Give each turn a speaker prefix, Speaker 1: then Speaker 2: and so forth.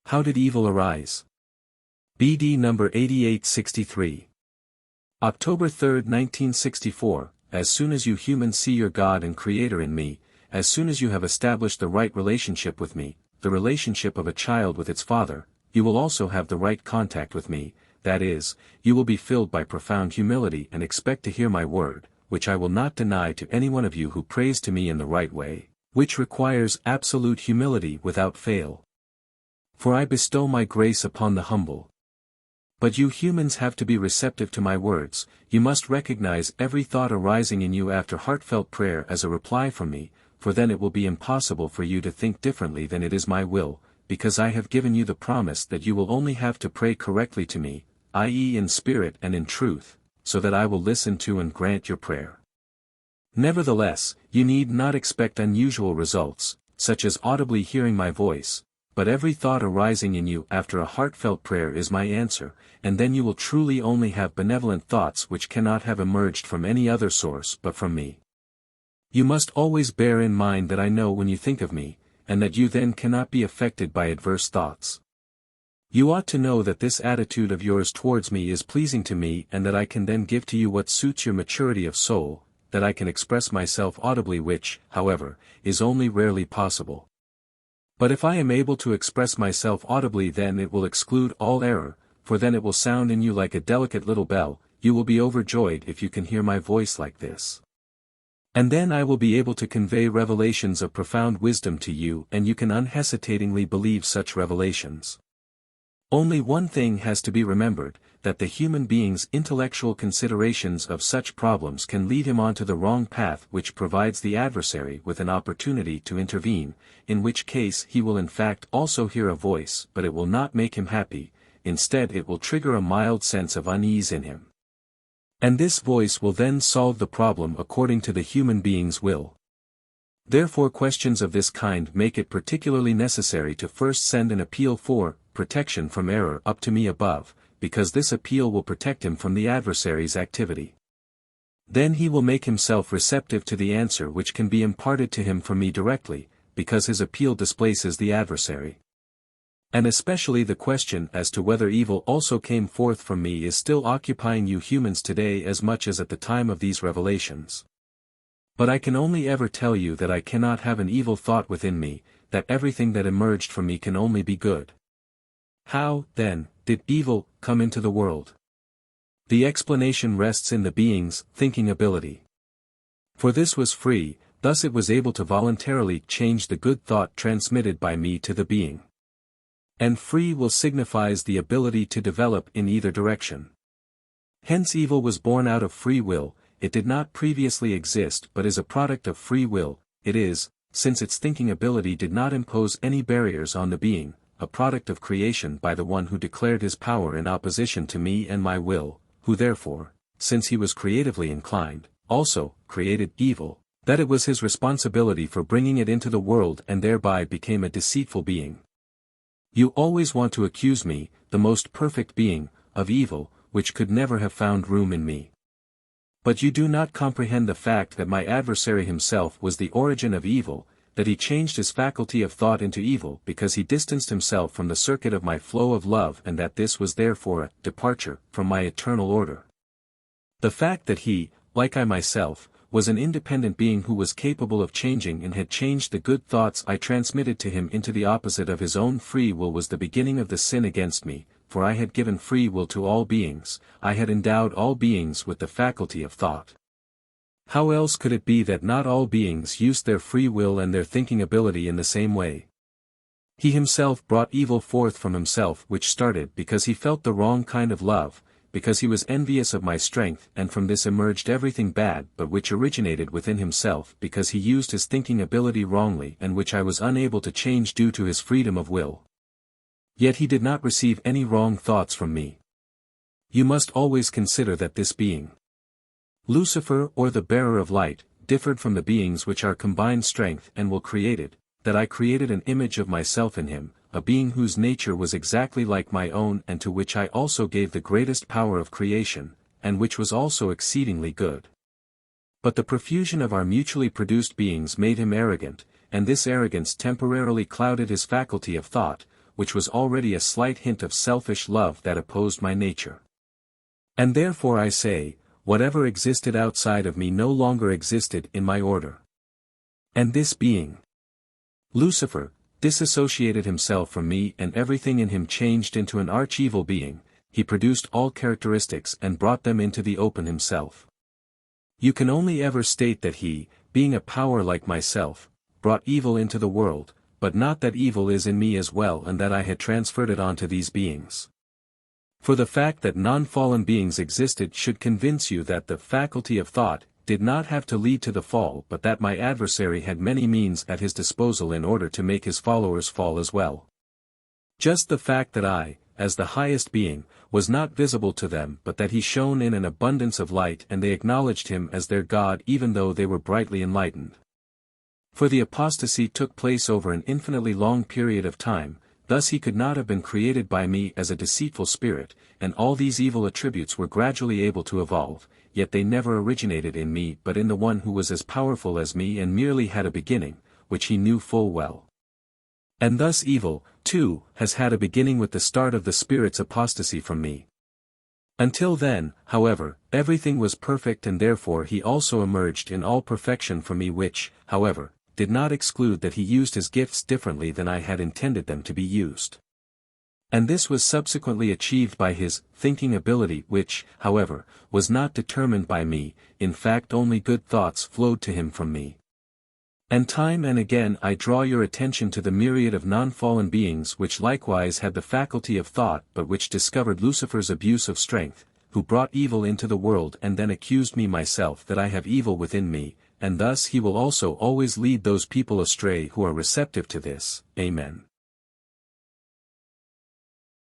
Speaker 1: How did evil arise? BD number 8863. October 3, 1964, as soon as you humans see your God and Creator in me, as soon as you have established the right relationship with me, the relationship of a child with its father, you will also have the right contact with me, that is, you will be filled by profound humility and expect to hear my word, which I will not deny to any one of you who prays to me in the right way, which requires absolute humility without fail. For I bestow my grace upon the humble. But you humans have to be receptive to my words. You must recognize every thought arising in you after heartfelt prayer as a reply from me, for then it will be impossible for you to think differently than it is my will, because I have given you the promise that you will only have to pray correctly to me, i.e. in spirit and in truth, so that I will listen to and grant your prayer. Nevertheless, you need not expect unusual results, such as audibly hearing my voice, but every thought arising in you after a heartfelt prayer is my answer, and then you will truly only have benevolent thoughts which cannot have emerged from any other source but from me. You must always bear in mind that I know when you think of me, and that you then cannot be affected by adverse thoughts. You ought to know that this attitude of yours towards me is pleasing to me and that I can then give to you what suits your maturity of soul, that I can express myself audibly which, however, is only rarely possible. But if I am able to express myself audibly then it will exclude all error, for then it will sound in you like a delicate little bell. You will be overjoyed if you can hear my voice like this. And then I will be able to convey revelations of profound wisdom to you and you can unhesitatingly believe such revelations. Only one thing has to be remembered, that the human being's intellectual considerations of such problems can lead him onto the wrong path, which provides the adversary with an opportunity to intervene, in which case he will in fact also hear a voice but it will not make him happy, instead it will trigger a mild sense of unease in him. And this voice will then solve the problem according to the human being's will. Therefore questions of this kind make it particularly necessary to first send an appeal for protection from error up to me above, because this appeal will protect him from the adversary's activity. Then he will make himself receptive to the answer which can be imparted to him from me directly, because his appeal displaces the adversary. And especially the question as to whether evil also came forth from me is still occupying you humans today as much as at the time of these revelations. But I can only ever tell you that I cannot have an evil thought within me, that everything that emerged from me can only be good. How, then, did evil come into the world? The explanation rests in the being's thinking ability. For this was free, thus it was able to voluntarily change the good thought transmitted by me to the being. And free will signifies the ability to develop in either direction. Hence evil was born out of free will. It did not previously exist but is a product of free will. It is, since its thinking ability did not impose any barriers on the being, a product of creation by the one who declared his power in opposition to me and my will, who therefore, since he was creatively inclined, also created evil, that it was his responsibility for bringing it into the world and thereby became a deceitful being. You always want to accuse me, the most perfect being, of evil, which could never have found room in me. But you do not comprehend the fact that my adversary himself was the origin of evil, that he changed his faculty of thought into evil because he distanced himself from the circuit of my flow of love and that this was therefore a departure from my eternal order. The fact that he, like I myself, was an independent being who was capable of changing and had changed the good thoughts I transmitted to him into the opposite of his own free will was the beginning of the sin against me, for I had given free will to all beings, I had endowed all beings with the faculty of thought. How else could it be that not all beings used their free will and their thinking ability in the same way? He himself brought evil forth from himself which started because he felt the wrong kind of love, because he was envious of my strength and from this emerged everything bad but which originated within himself because he used his thinking ability wrongly and which I was unable to change due to his freedom of will. Yet he did not receive any wrong thoughts from me. You must always consider that this being, Lucifer or the bearer of light, differed from the beings which are combined strength and will created, that I created an image of myself in him, a being whose nature was exactly like my own and to which I also gave the greatest power of creation, and which was also exceedingly good. But the profusion of our mutually produced beings made him arrogant, and this arrogance temporarily clouded his faculty of thought, which was already a slight hint of selfish love that opposed my nature. And therefore I say, whatever existed outside of me no longer existed in my order. And this being, Lucifer, disassociated himself from me, and everything in him changed into an arch-evil being. He produced all characteristics and brought them into the open himself. You can only ever state that he, being a power like myself, brought evil into the world, but not that evil is in me as well and that I had transferred it onto these beings. For the fact that non-fallen beings existed should convince you that the faculty of thought did not have to lead to the fall, but that my adversary had many means at his disposal in order to make his followers fall as well. Just the fact that I, as the highest being, was not visible to them, but that he shone in an abundance of light, and they acknowledged him as their God even though they were brightly enlightened. For the apostasy took place over an infinitely long period of time, thus he could not have been created by me as a deceitful spirit, and all these evil attributes were gradually able to evolve, yet they never originated in me but in the one who was as powerful as me and merely had a beginning, which he knew full well. And thus evil, too, has had a beginning with the start of the spirit's apostasy from me. Until then, however, everything was perfect, and therefore he also emerged in all perfection from me, which, however, did not exclude that he used his gifts differently than I had intended them to be used. And this was subsequently achieved by his thinking ability, which, however, was not determined by me. In fact, only good thoughts flowed to him from me. And time and again I draw your attention to the myriad of non-fallen beings which likewise had the faculty of thought but which discovered Lucifer's abuse of strength, who brought evil into the world and then accused me myself that I have evil within me, and thus he will also always lead those people astray who are receptive to this. Amen.